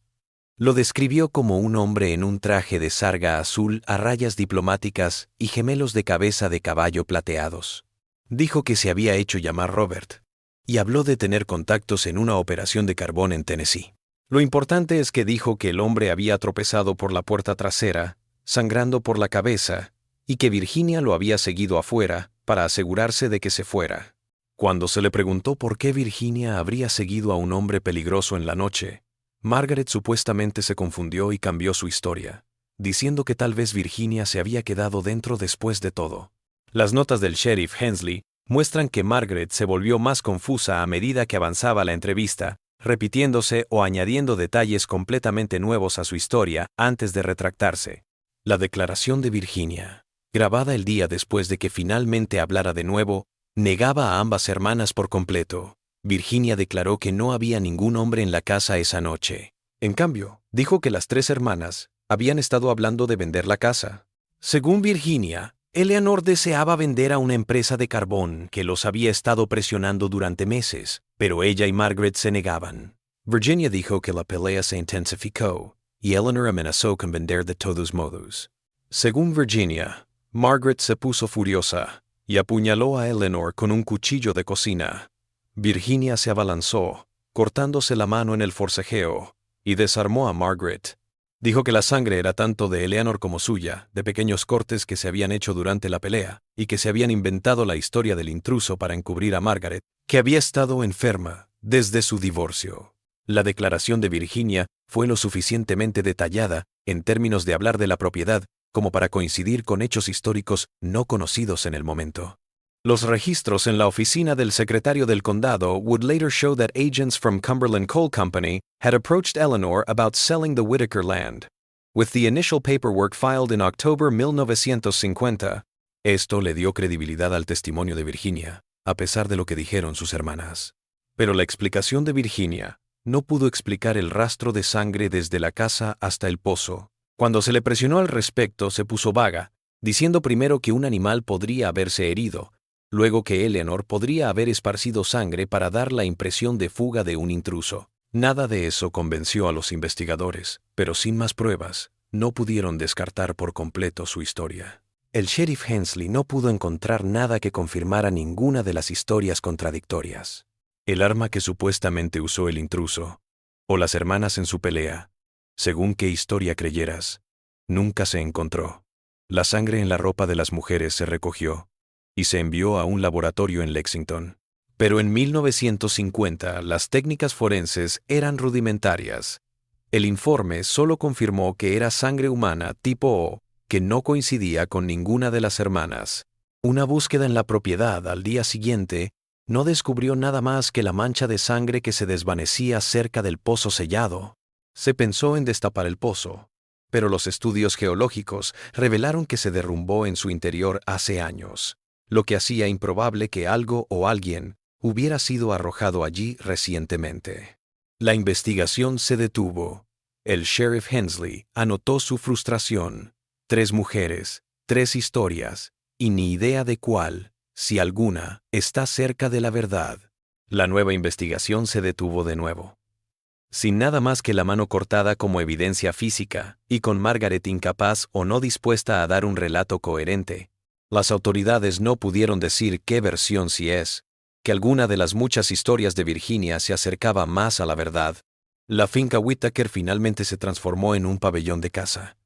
Lo describió como un hombre en un traje de sarga azul a rayas diplomáticas y gemelos de cabeza de caballo plateados. Dijo que se había hecho llamar Robert, y habló de tener contactos en una operación de carbón en Tennessee. Lo importante es que dijo que el hombre había tropezado por la puerta trasera, sangrando por la cabeza, y que Virginia lo había seguido afuera para asegurarse de que se fuera. Cuando se le preguntó por qué Virginia habría seguido a un hombre peligroso en la noche, Margaret supuestamente se confundió y cambió su historia, diciendo que tal vez Virginia se había quedado dentro después de todo. Las notas del sheriff Hensley muestran que Margaret se volvió más confusa a medida que avanzaba la entrevista, repitiéndose o añadiendo detalles completamente nuevos a su historia antes de retractarse. La declaración de Virginia, grabada el día después de que finalmente hablara de nuevo, negaba a ambas hermanas por completo. Virginia declaró que no había ningún hombre en la casa esa noche. En cambio, dijo que las tres hermanas habían estado hablando de vender la casa. Según Virginia, Eleanor deseaba vender a una empresa de carbón que los había estado presionando durante meses, pero ella y Margaret se negaban. Virginia dijo que la pelea se intensificó y Eleanor amenazó con vender de todos modos. Según Virginia, Margaret se puso furiosa y apuñaló a Eleanor con un cuchillo de cocina. Virginia se abalanzó, cortándose la mano en el forcejeo, y desarmó a Margaret. Dijo que la sangre era tanto de Eleanor como suya, de pequeños cortes que se habían hecho durante la pelea, y que se habían inventado la historia del intruso para encubrir a Margaret, que había estado enferma desde su divorcio. La declaración de Virginia fue lo suficientemente detallada en términos de hablar de la propiedad como para coincidir con hechos históricos no conocidos en el momento. Los registros en la oficina del secretario del condado would later show that agents from Cumberland Coal Company had approached Eleanor about selling the Whitaker land. With the initial paperwork filed in October 1950, esto le dio credibilidad al testimonio de Virginia, a pesar de lo que dijeron sus hermanas. Pero la explicación de Virginia no pudo explicar el rastro de sangre desde la casa hasta el pozo. Cuando se le presionó al respecto, se puso vaga, diciendo primero que un animal podría haberse herido, luego que Eleanor podría haber esparcido sangre para dar la impresión de fuga de un intruso. Nada de eso convenció a los investigadores, pero sin más pruebas, no pudieron descartar por completo su historia. El sheriff Hensley no pudo encontrar nada que confirmara ninguna de las historias contradictorias. El arma que supuestamente usó el intruso, o las hermanas en su pelea, según qué historia creyeras, nunca se encontró. La sangre en la ropa de las mujeres se recogió y se envió a un laboratorio en Lexington. Pero en 1950 las técnicas forenses eran rudimentarias. El informe solo confirmó que era sangre humana tipo O, que no coincidía con ninguna de las hermanas. Una búsqueda en la propiedad al día siguiente no descubrió nada más que la mancha de sangre que se desvanecía cerca del pozo sellado. Se pensó en destapar el pozo, pero los estudios geológicos revelaron que se derrumbó en su interior hace años, lo que hacía improbable que algo o alguien hubiera sido arrojado allí recientemente. La investigación se detuvo. El sheriff Hensley anotó su frustración. 3 mujeres, 3 historias, y ni idea de cuál, si alguna, está cerca de la verdad. La nueva investigación se detuvo de nuevo. Sin nada más que la mano cortada como evidencia física, y con Margaret incapaz o no dispuesta a dar un relato coherente, las autoridades no pudieron decir qué versión sí es, que alguna de las muchas historias de Virginia se acercaba más a la verdad. La finca Whitaker finalmente se transformó en un pabellón de caza,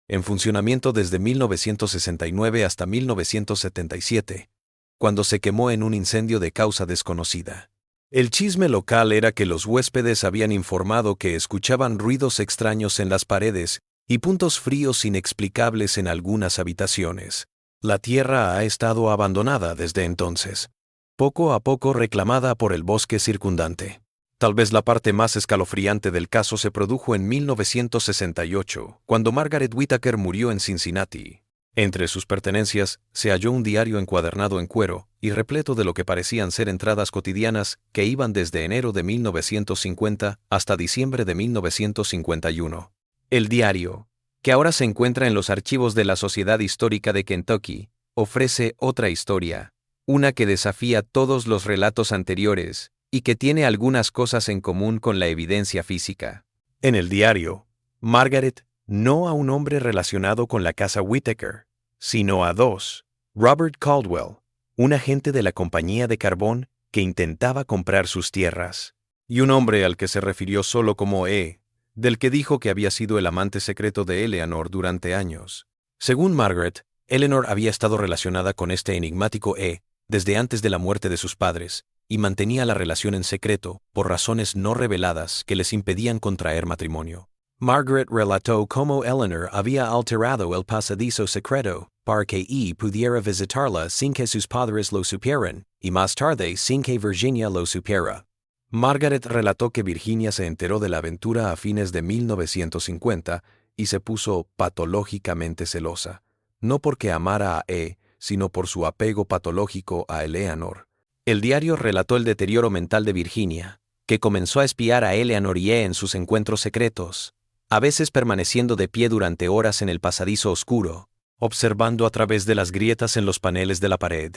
en funcionamiento desde 1969 hasta 1977, cuando se quemó en un incendio de causa desconocida. El chisme local era que los huéspedes habían informado que escuchaban ruidos extraños en las paredes y puntos fríos inexplicables en algunas habitaciones. La tierra ha estado abandonada desde entonces, poco a poco reclamada por el bosque circundante. Tal vez la parte más escalofriante del caso se produjo en 1968, cuando Margaret Whittaker murió en Cincinnati. Entre sus pertenencias se halló un diario encuadernado en cuero y repleto de lo que parecían ser entradas cotidianas que iban desde enero de 1950 hasta diciembre de 1951. El diario, que ahora se encuentra en los archivos de la Sociedad Histórica de Kentucky, ofrece otra historia, una que desafía todos los relatos anteriores y que tiene algunas cosas en común con la evidencia física. En el diario, Margaret no a un hombre relacionado con la casa Whittaker, sino a dos: Robert Caldwell, un agente de la compañía de carbón que intentaba comprar sus tierras, y un hombre al que se refirió solo como E., del que dijo que había sido el amante secreto de Eleanor durante años. Según Margaret, Eleanor había estado relacionada con este enigmático E. desde antes de la muerte de sus padres, y mantenía la relación en secreto por razones no reveladas que les impedían contraer matrimonio. Margaret relató cómo Eleanor había alterado el pasadizo secreto para que E. pudiera visitarla sin que sus padres lo supieran, y más tarde sin que Virginia lo supiera. Margaret relató que Virginia se enteró de la aventura a fines de 1950 y se puso patológicamente celosa, no porque amara a E., sino por su apego patológico a Eleanor. El diario relató el deterioro mental de Virginia, que comenzó a espiar a Eleanor y E. en sus encuentros secretos, a veces permaneciendo de pie durante horas en el pasadizo oscuro, observando a través de las grietas en los paneles de la pared.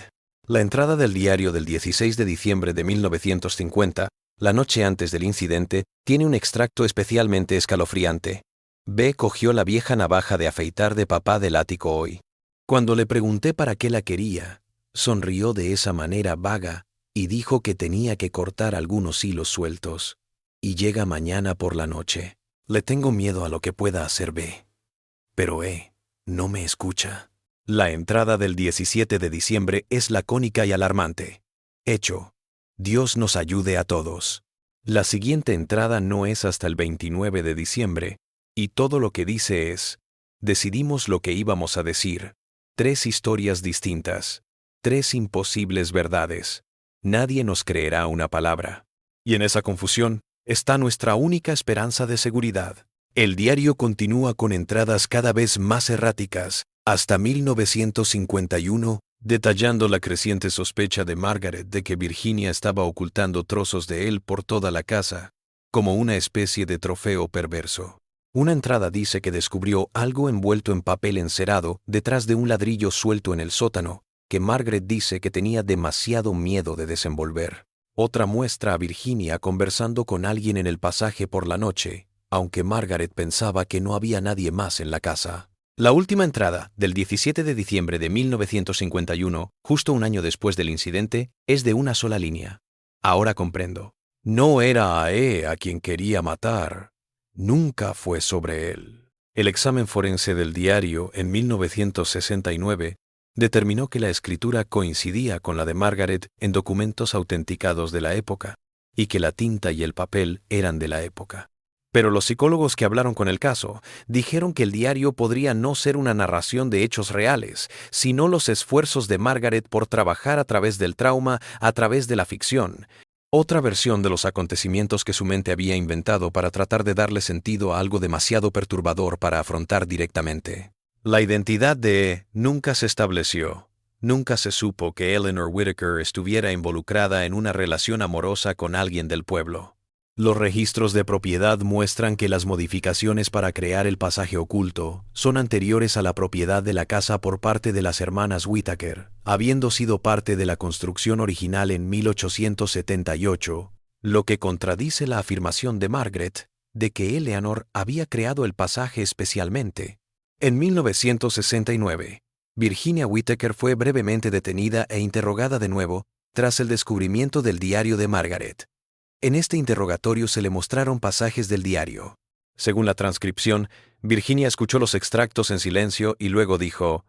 La entrada del diario del 16 de diciembre de 1950, la noche antes del incidente, tiene un extracto especialmente escalofriante. B. cogió la vieja navaja de afeitar de papá del ático hoy. Cuando le pregunté para qué la quería, sonrió de esa manera vaga y dijo que tenía que cortar algunos hilos sueltos. Y llega mañana por la noche. Le tengo miedo a lo que pueda hacer B. Pero no me escucha. La entrada del 17 de diciembre es lacónica y alarmante. Hecho. Dios nos ayude a todos. La siguiente entrada no es hasta el 29 de diciembre, y todo lo que dice es: decidimos lo que íbamos a decir. 3 historias distintas. 3 imposibles verdades. Nadie nos creerá una palabra. Y en esa confusión está nuestra única esperanza de seguridad. El diario continúa con entradas cada vez más erráticas, hasta 1951, detallando la creciente sospecha de Margaret de que Virginia estaba ocultando trozos de él por toda la casa, como una especie de trofeo perverso. Una entrada dice que descubrió algo envuelto en papel encerado detrás de un ladrillo suelto en el sótano, que Margaret dice que tenía demasiado miedo de desenvolver. Otra muestra a Virginia conversando con alguien en el pasaje por la noche, aunque Margaret pensaba que no había nadie más en la casa. La última entrada, del 17 de diciembre de 1951, justo un año después del incidente, es de una sola línea. Ahora comprendo. No era a E. a quien quería matar. Nunca fue sobre él. El examen forense del diario en 1969 determinó que la escritura coincidía con la de Margaret en documentos autenticados de la época, y que la tinta y el papel eran de la época. Pero los psicólogos que hablaron con el caso dijeron que el diario podría no ser una narración de hechos reales, sino los esfuerzos de Margaret por trabajar a través del trauma, a través de la ficción, otra versión de los acontecimientos que su mente había inventado para tratar de darle sentido a algo demasiado perturbador para afrontar directamente. La identidad de nunca se estableció. Nunca se supo que Eleanor Whittaker estuviera involucrada en una relación amorosa con alguien del pueblo. Los registros de propiedad muestran que las modificaciones para crear el pasaje oculto son anteriores a la propiedad de la casa por parte de las hermanas Whittaker, habiendo sido parte de la construcción original en 1878, lo que contradice la afirmación de Margaret de que Eleanor había creado el pasaje especialmente. En 1969, Virginia Whittaker fue brevemente detenida e interrogada de nuevo tras el descubrimiento del diario de Margaret. En este interrogatorio se le mostraron pasajes del diario. Según la transcripción, Virginia escuchó los extractos en silencio y luego dijo: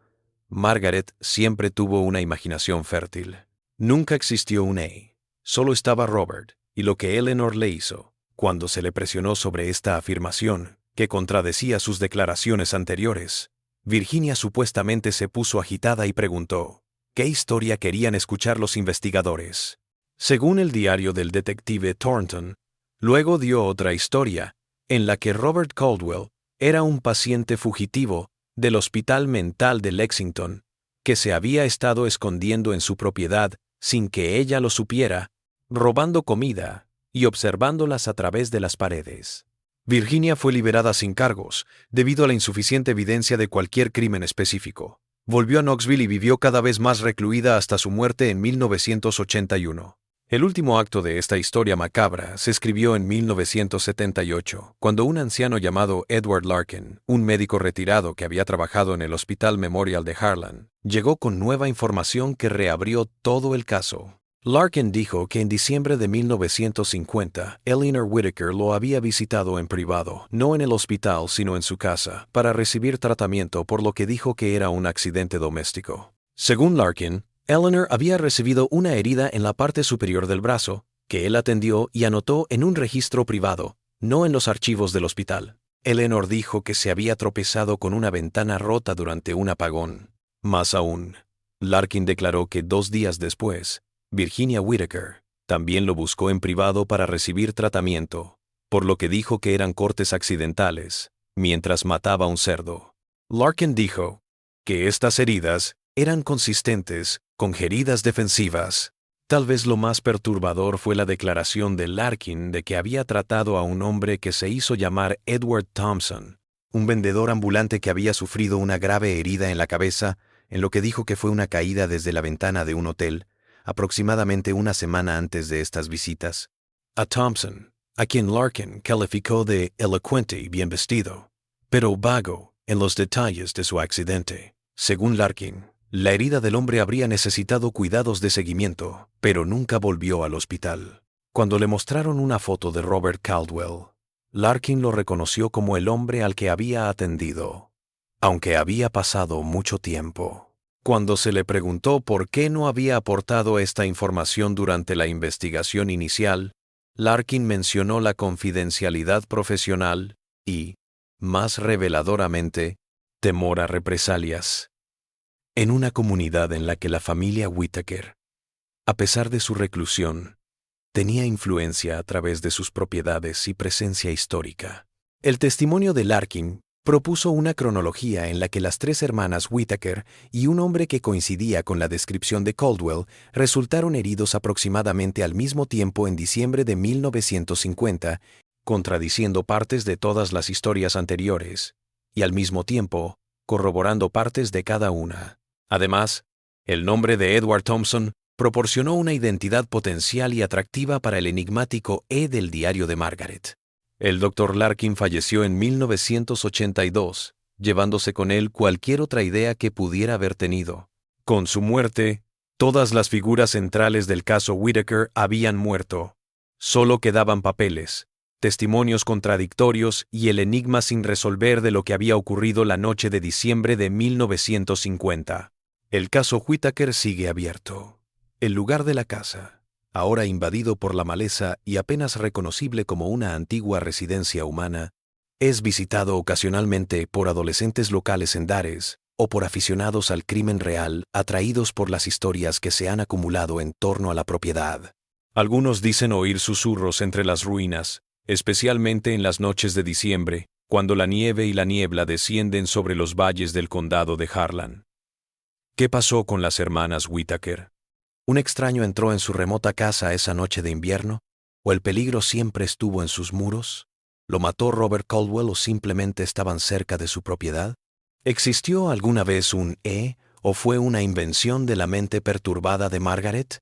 Margaret siempre tuvo una imaginación fértil. Nunca existió un E. Solo estaba Robert, y lo que Eleanor le hizo, cuando se le presionó sobre esta afirmación, que contradecía sus declaraciones anteriores. Virginia supuestamente se puso agitada y preguntó, ¿qué historia querían escuchar los investigadores? Según el diario del detective Thornton, luego dio otra historia, en la que Robert Caldwell era un paciente fugitivo del Hospital Mental de Lexington, que se había estado escondiendo en su propiedad sin que ella lo supiera, robando comida y observándolas a través de las paredes. Virginia fue liberada sin cargos, debido a la insuficiente evidencia de cualquier crimen específico. Volvió a Knoxville y vivió cada vez más recluida hasta su muerte en 1981. El último acto de esta historia macabra se escribió en 1978, cuando un anciano llamado Edward Larkin, un médico retirado que había trabajado en el Hospital Memorial de Harlan, llegó con nueva información que reabrió todo el caso. Larkin dijo que en diciembre de 1950, Eleanor Whitaker lo había visitado en privado, no en el hospital sino en su casa, para recibir tratamiento por lo que dijo que era un accidente doméstico. Según Larkin, Eleanor había recibido una herida en la parte superior del brazo, que él atendió y anotó en un registro privado, no en los archivos del hospital. Eleanor dijo que se había tropezado con una ventana rota durante un apagón. Más aún, Larkin declaró que 2 días después, Virginia Whitaker también lo buscó en privado para recibir tratamiento, por lo que dijo que eran cortes accidentales, mientras mataba a un cerdo. Larkin dijo que estas heridas eran consistentes con heridas defensivas. Tal vez lo más perturbador fue la declaración de Larkin de que había tratado a un hombre que se hizo llamar Edward Thompson, un vendedor ambulante que había sufrido una grave herida en la cabeza, en lo que dijo que fue una caída desde la ventana de un hotel, aproximadamente una semana antes de estas visitas. A Thompson, a quien Larkin calificó de elocuente y bien vestido, pero vago en los detalles de su accidente. Según Larkin, la herida del hombre habría necesitado cuidados de seguimiento, pero nunca volvió al hospital. Cuando le mostraron una foto de Robert Caldwell, Larkin lo reconoció como el hombre al que había atendido, aunque había pasado mucho tiempo. Cuando se le preguntó por qué no había aportado esta información durante la investigación inicial, Larkin mencionó la confidencialidad profesional y, más reveladoramente, temor a represalias. En una comunidad en la que la familia Whitaker, a pesar de su reclusión, tenía influencia a través de sus propiedades y presencia histórica. El testimonio de Larkin propuso una cronología en la que las 3 hermanas Whitaker y un hombre que coincidía con la descripción de Caldwell resultaron heridos aproximadamente al mismo tiempo en diciembre de 1950, contradiciendo partes de todas las historias anteriores, y al mismo tiempo corroborando partes de cada una. Además, el nombre de Edward Thompson proporcionó una identidad potencial y atractiva para el enigmático E del diario de Margaret. El Dr. Larkin falleció en 1982, llevándose con él cualquier otra idea que pudiera haber tenido. Con su muerte, todas las figuras centrales del caso Whitaker habían muerto. Solo quedaban papeles, testimonios contradictorios y el enigma sin resolver de lo que había ocurrido la noche de diciembre de 1950. El caso Whitaker sigue abierto. El lugar de la casa, ahora invadido por la maleza y apenas reconocible como una antigua residencia humana, es visitado ocasionalmente por adolescentes locales en Dares o por aficionados al crimen real atraídos por las historias que se han acumulado en torno a la propiedad. Algunos dicen oír susurros entre las ruinas, especialmente en las noches de diciembre, cuando la nieve y la niebla descienden sobre los valles del condado de Harlan. ¿Qué pasó con las hermanas Whitaker? ¿Un extraño entró en su remota casa esa noche de invierno? ¿O el peligro siempre estuvo en sus muros? ¿Lo mató Robert Caldwell o simplemente estaban cerca de su propiedad? ¿Existió alguna vez un E o fue una invención de la mente perturbada de Margaret?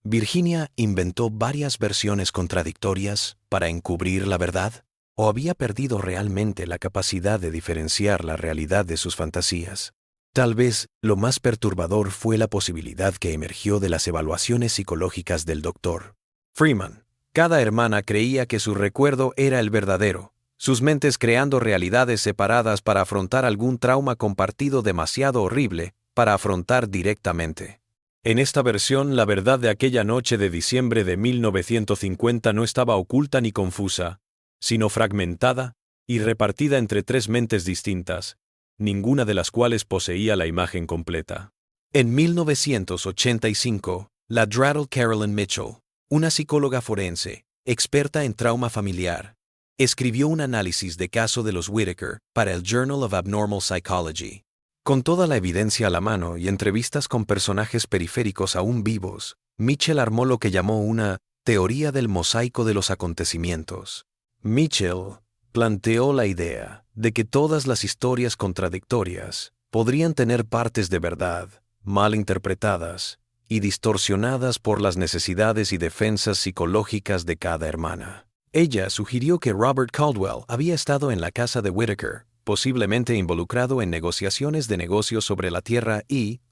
¿Virginia inventó varias versiones contradictorias para encubrir la verdad? ¿O había perdido realmente la capacidad de diferenciar la realidad de sus fantasías? Tal vez lo más perturbador fue la posibilidad que emergió de las evaluaciones psicológicas del Dr. Freeman. Cada hermana creía que su recuerdo era el verdadero, sus mentes creando realidades separadas para afrontar algún trauma compartido demasiado horrible para afrontar directamente. En esta versión, la verdad de aquella noche de diciembre de 1950 no estaba oculta ni confusa, sino fragmentada y repartida entre tres mentes distintas, ninguna de las cuales poseía la imagen completa. En 1985, la Draddle Carolyn Mitchell, una psicóloga forense, experta en trauma familiar, escribió un análisis de caso de los Whittaker para el Journal of Abnormal Psychology. Con toda la evidencia a la mano y entrevistas con personajes periféricos aún vivos, Mitchell armó lo que llamó una teoría del mosaico de los acontecimientos. Mitchell planteó la idea de que todas las historias contradictorias podrían tener partes de verdad, mal interpretadas y distorsionadas por las necesidades y defensas psicológicas de cada hermana. Ella sugirió que Robert Caldwell había estado en la casa de Whittaker, posiblemente involucrado en negociaciones de negocios sobre la tierra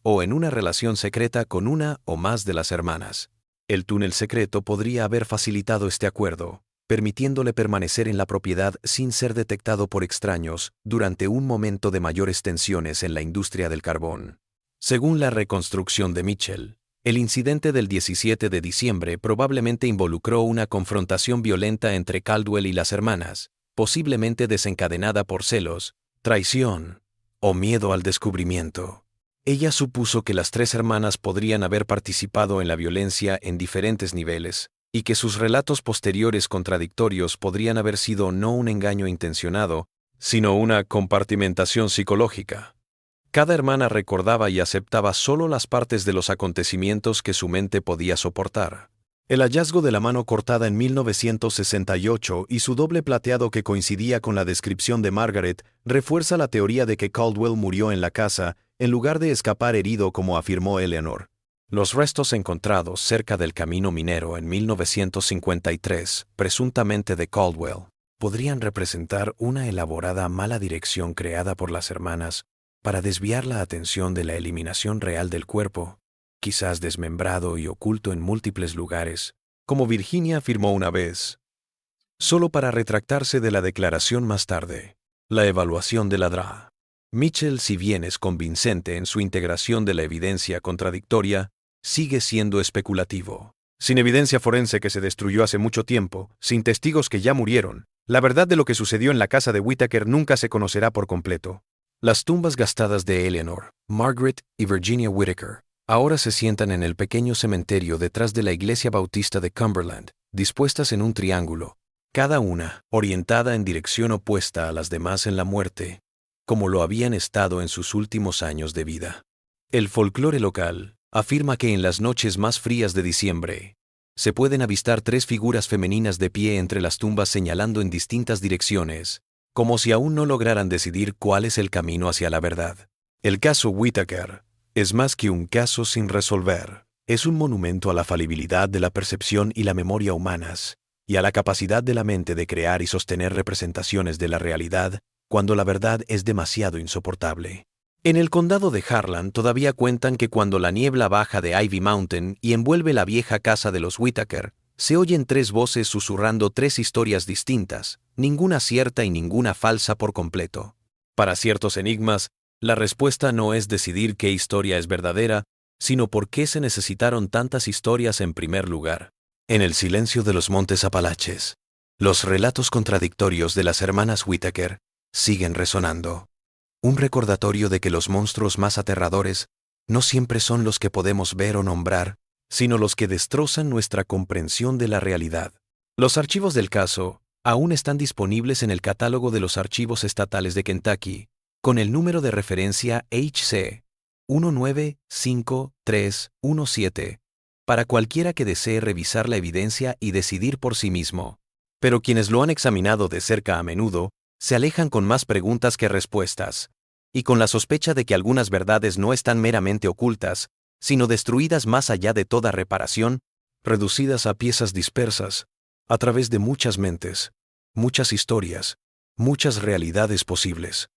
o en una relación secreta con una o más de las hermanas. El túnel secreto podría haber facilitado este acuerdo, permitiéndole permanecer en la propiedad sin ser detectado por extraños durante un momento de mayores tensiones en la industria del carbón. Según la reconstrucción de Mitchell, el incidente del 17 de diciembre probablemente involucró una confrontación violenta entre Caldwell y las hermanas, posiblemente desencadenada por celos, traición o miedo al descubrimiento. Ella supuso que las tres hermanas podrían haber participado en la violencia en diferentes niveles, y que sus relatos posteriores contradictorios podrían haber sido no un engaño intencionado, sino una compartimentación psicológica. Cada hermana recordaba y aceptaba solo las partes de los acontecimientos que su mente podía soportar. El hallazgo de la mano cortada en 1968 y su doble plateado que coincidía con la descripción de Margaret refuerza la teoría de que Caldwell murió en la casa en lugar de escapar herido como afirmó Eleanor. Los restos encontrados cerca del camino minero en 1953, presuntamente de Caldwell, podrían representar una elaborada mala dirección creada por las hermanas para desviar la atención de la eliminación real del cuerpo, quizás desmembrado y oculto en múltiples lugares, como Virginia afirmó una vez, solo para retractarse de la declaración más tarde. La evaluación de la DRA. Mitchell, si bien es convincente en su integración de la evidencia contradictoria, sigue siendo especulativo. Sin evidencia forense que se destruyó hace mucho tiempo, sin testigos que ya murieron, la verdad de lo que sucedió en la casa de Whittaker nunca se conocerá por completo. Las tumbas gastadas de Eleanor, Margaret y Virginia Whittaker ahora se sientan en el pequeño cementerio detrás de la iglesia bautista de Cumberland, dispuestas en un triángulo, cada una orientada en dirección opuesta a las demás en la muerte, como lo habían estado en sus últimos años de vida. El folclore local afirma que en las noches más frías de diciembre se pueden avistar tres figuras femeninas de pie entre las tumbas señalando en distintas direcciones, como si aún no lograran decidir cuál es el camino hacia la verdad. El caso Whittaker es más que un caso sin resolver. Es un monumento a la falibilidad de la percepción y la memoria humanas, y a la capacidad de la mente de crear y sostener representaciones de la realidad cuando la verdad es demasiado insoportable. En el condado de Harlan todavía cuentan que cuando la niebla baja de Ivy Mountain y envuelve la vieja casa de los Whittaker, se oyen tres voces susurrando tres historias distintas, ninguna cierta y ninguna falsa por completo. Para ciertos enigmas, la respuesta no es decidir qué historia es verdadera, sino por qué se necesitaron tantas historias en primer lugar. En el silencio de los montes Apalaches, los relatos contradictorios de las hermanas Whittaker siguen resonando. Un recordatorio de que los monstruos más aterradores no siempre son los que podemos ver o nombrar, sino los que destrozan nuestra comprensión de la realidad. Los archivos del caso aún están disponibles en el catálogo de los archivos estatales de Kentucky, con el número de referencia HC 195317, para cualquiera que desee revisar la evidencia y decidir por sí mismo. Pero quienes lo han examinado de cerca a menudo, se alejan con más preguntas que respuestas, y con la sospecha de que algunas verdades no están meramente ocultas, sino destruidas más allá de toda reparación, reducidas a piezas dispersas, a través de muchas mentes, muchas historias, muchas realidades posibles.